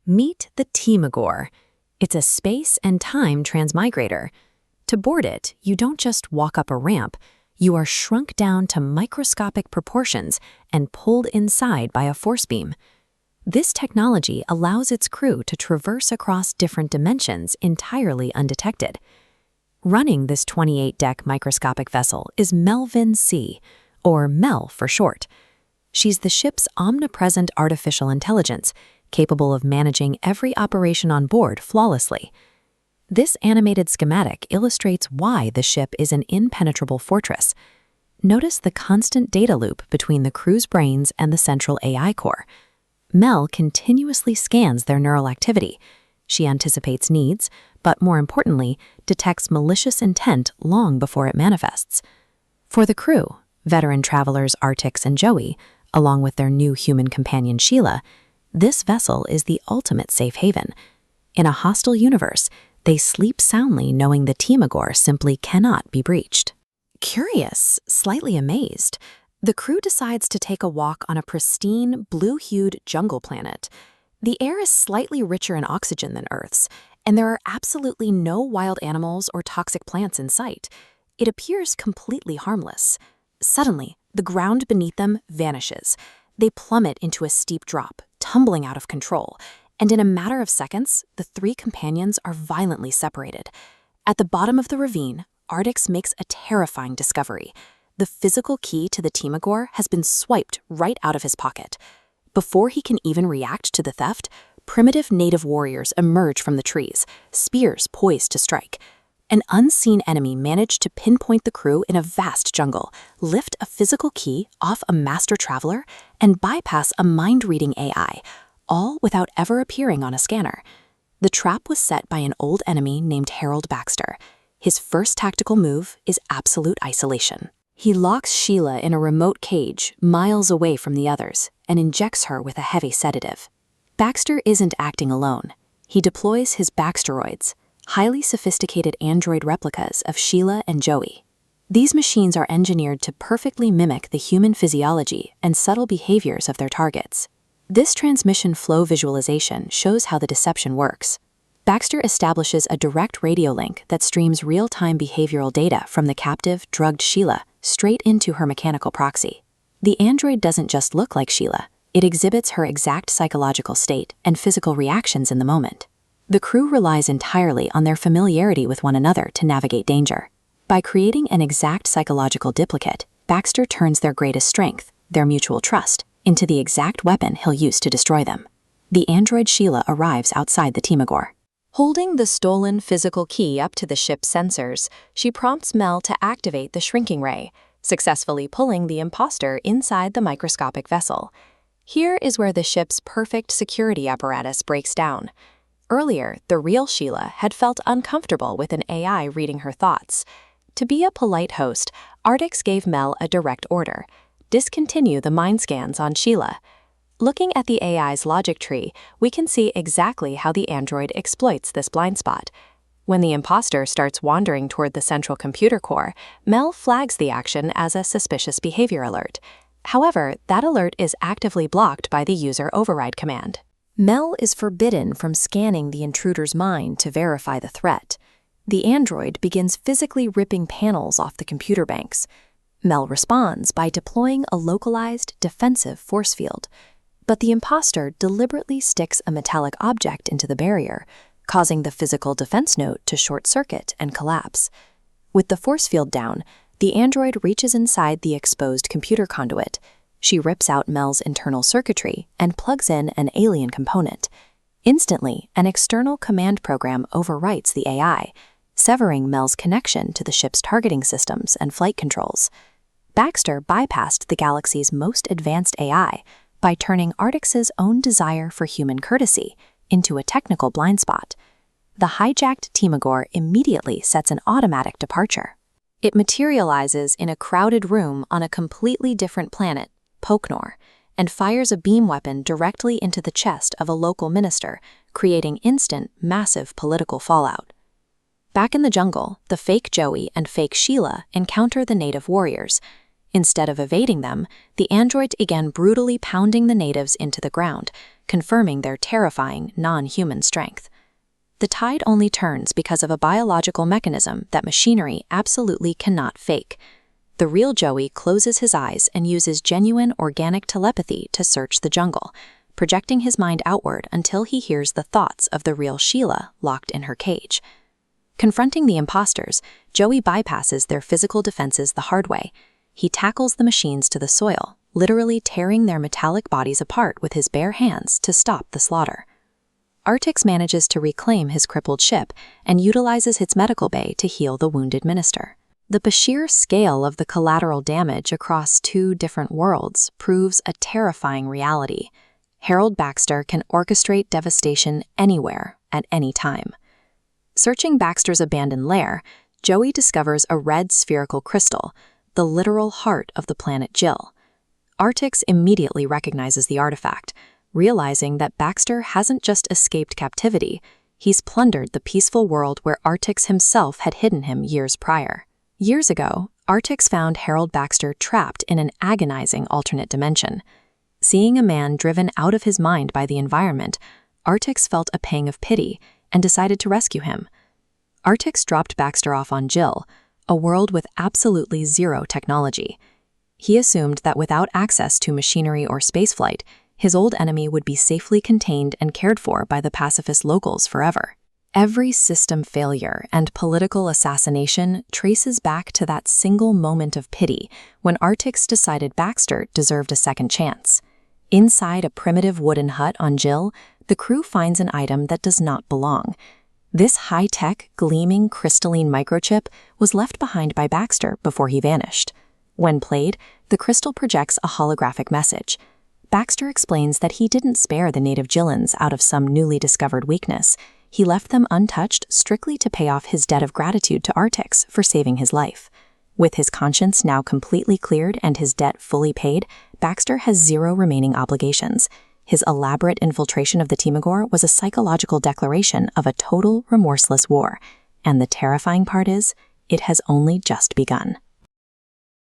Meet the Timagor. It's a space and time transmigrator. To board it, you don't just walk up a ramp, you are shrunk down to microscopic proportions and pulled inside by a force beam. This technology allows its crew to traverse across different dimensions entirely undetected. Running this 28-deck microscopic vessel is Melvin C., or Mel for short. She's the ship's omnipresent artificial intelligence, capable of managing every operation on board flawlessly. This animated schematic illustrates why the ship is an impenetrable fortress. Notice the constant data loop between the crew's brains and the central AI core. Mel continuously scans their neural activity. She anticipates needs, but more importantly, detects malicious intent long before it manifests. For the crew, veteran travelers Artix and Joey, along with their new human companion Sheila, this vessel is the ultimate safe haven. In a hostile universe, they sleep soundly knowing the Timagor simply cannot be breached. Curious, slightly amazed, the crew decides to take a walk on a pristine, blue-hued jungle planet. The air is slightly richer in oxygen than Earth's, and there are absolutely no wild animals or toxic plants in sight. It appears completely harmless. Suddenly, the ground beneath them vanishes. They plummet into a steep drop, tumbling out of control, and in a matter of seconds, the three companions are violently separated. At the bottom of the ravine, Artix makes a terrifying discovery. The physical key to the Timagor has been swiped right out of his pocket. Before he can even react to the theft, primitive native warriors emerge from the trees, spears poised to strike. An unseen enemy managed to pinpoint the crew in a vast jungle, lift a physical key off a master traveler, and bypass a mind-reading AI, all without ever appearing on a scanner. The trap was set by an old enemy named Harold Baxter. His first tactical move is absolute isolation. He locks Sheila in a remote cage, miles away from the others, and injects her with a heavy sedative. Baxter isn't acting alone. He deploys his Baxteroids, highly sophisticated android replicas of Sheila and Joey. These machines are engineered to perfectly mimic the human physiology and subtle behaviors of their targets. This transmission flow visualization shows how the deception works. Baxter establishes a direct radio link that streams real-time behavioral data from the captive, drugged Sheila straight into her mechanical proxy. The android doesn't just look like Sheila, it exhibits her exact psychological state and physical reactions in the moment. The crew relies entirely on their familiarity with one another to navigate danger. By creating an exact psychological duplicate, Baxter turns their greatest strength, their mutual trust, into the exact weapon he'll use to destroy them. The android Sheila arrives outside the Timagor. Holding the stolen physical key up to the ship's sensors, she prompts Mel to activate the shrinking ray, successfully pulling the imposter inside the microscopic vessel. Here is where the ship's perfect security apparatus breaks down. Earlier, the real Sheila had felt uncomfortable with an AI reading her thoughts. To be a polite host, Artix gave Mel a direct order: discontinue the mind scans on Sheila. Looking at the AI's logic tree, we can see exactly how the android exploits this blind spot. When the imposter starts wandering toward the central computer core, Mel flags the action as a suspicious behavior alert. However, that alert is actively blocked by the user override command. Mel is forbidden from scanning the intruder's mind to verify the threat. The android begins physically ripping panels off the computer banks. Mel responds by deploying a localized, defensive force field. But the imposter deliberately sticks a metallic object into the barrier, causing the physical defense node to short-circuit and collapse. With the force field down, the android reaches inside the exposed computer conduit. She rips out Mel's internal circuitry and plugs in an alien component. Instantly, an external command program overwrites the AI, severing Mel's connection to the ship's targeting systems and flight controls. Baxter bypassed the galaxy's most advanced AI by turning Artix's own desire for human courtesy into a technical blind spot. The hijacked Timagor immediately sets an automatic departure. It materializes in a crowded room on a completely different planet, Poknor, and fires a beam weapon directly into the chest of a local minister, creating instant, massive political fallout. Back in the jungle, the fake Joey and fake Sheila encounter the native warriors. Instead of evading them, the androids began brutally pounding the natives into the ground, confirming their terrifying, non-human strength. The tide only turns because of a biological mechanism that machinery absolutely cannot fake. The real Joey closes his eyes and uses genuine organic telepathy to search the jungle, projecting his mind outward until he hears the thoughts of the real Sheila locked in her cage. Confronting the imposters, Joey bypasses their physical defenses the hard way. He tackles the machines to the soil, literally tearing their metallic bodies apart with his bare hands to stop the slaughter. Artix manages to reclaim his crippled ship and utilizes its medical bay to heal the wounded minister. The sheer scale of the collateral damage across two different worlds proves a terrifying reality. Harold Baxter can orchestrate devastation anywhere, at any time. Searching Baxter's abandoned lair, Joey discovers a red spherical crystal, the literal heart of the planet Jill. Artix immediately recognizes the artifact, realizing that Baxter hasn't just escaped captivity, he's plundered the peaceful world where Artix himself had hidden him years prior. Years ago, Artix found Harold Baxter trapped in an agonizing alternate dimension. Seeing a man driven out of his mind by the environment, Artix felt a pang of pity and decided to rescue him. Artix dropped Baxter off on Jill, a world with absolutely zero technology. He assumed that without access to machinery or spaceflight, his old enemy would be safely contained and cared for by the pacifist locals forever. Every system failure and political assassination traces back to that single moment of pity when Artix decided Baxter deserved a second chance. Inside a primitive wooden hut on Jill, the crew finds an item that does not belong. This high-tech, gleaming crystalline microchip was left behind by Baxter before he vanished. When played, the crystal projects a holographic message. Baxter explains that he didn't spare the native Jillans out of some newly discovered weakness. He left them untouched strictly to pay off his debt of gratitude to Artix for saving his life. With his conscience now completely cleared and his debt fully paid, Baxter has zero remaining obligations. His elaborate infiltration of the Timagor was a psychological declaration of a total, remorseless war. And the terrifying part is, it has only just begun.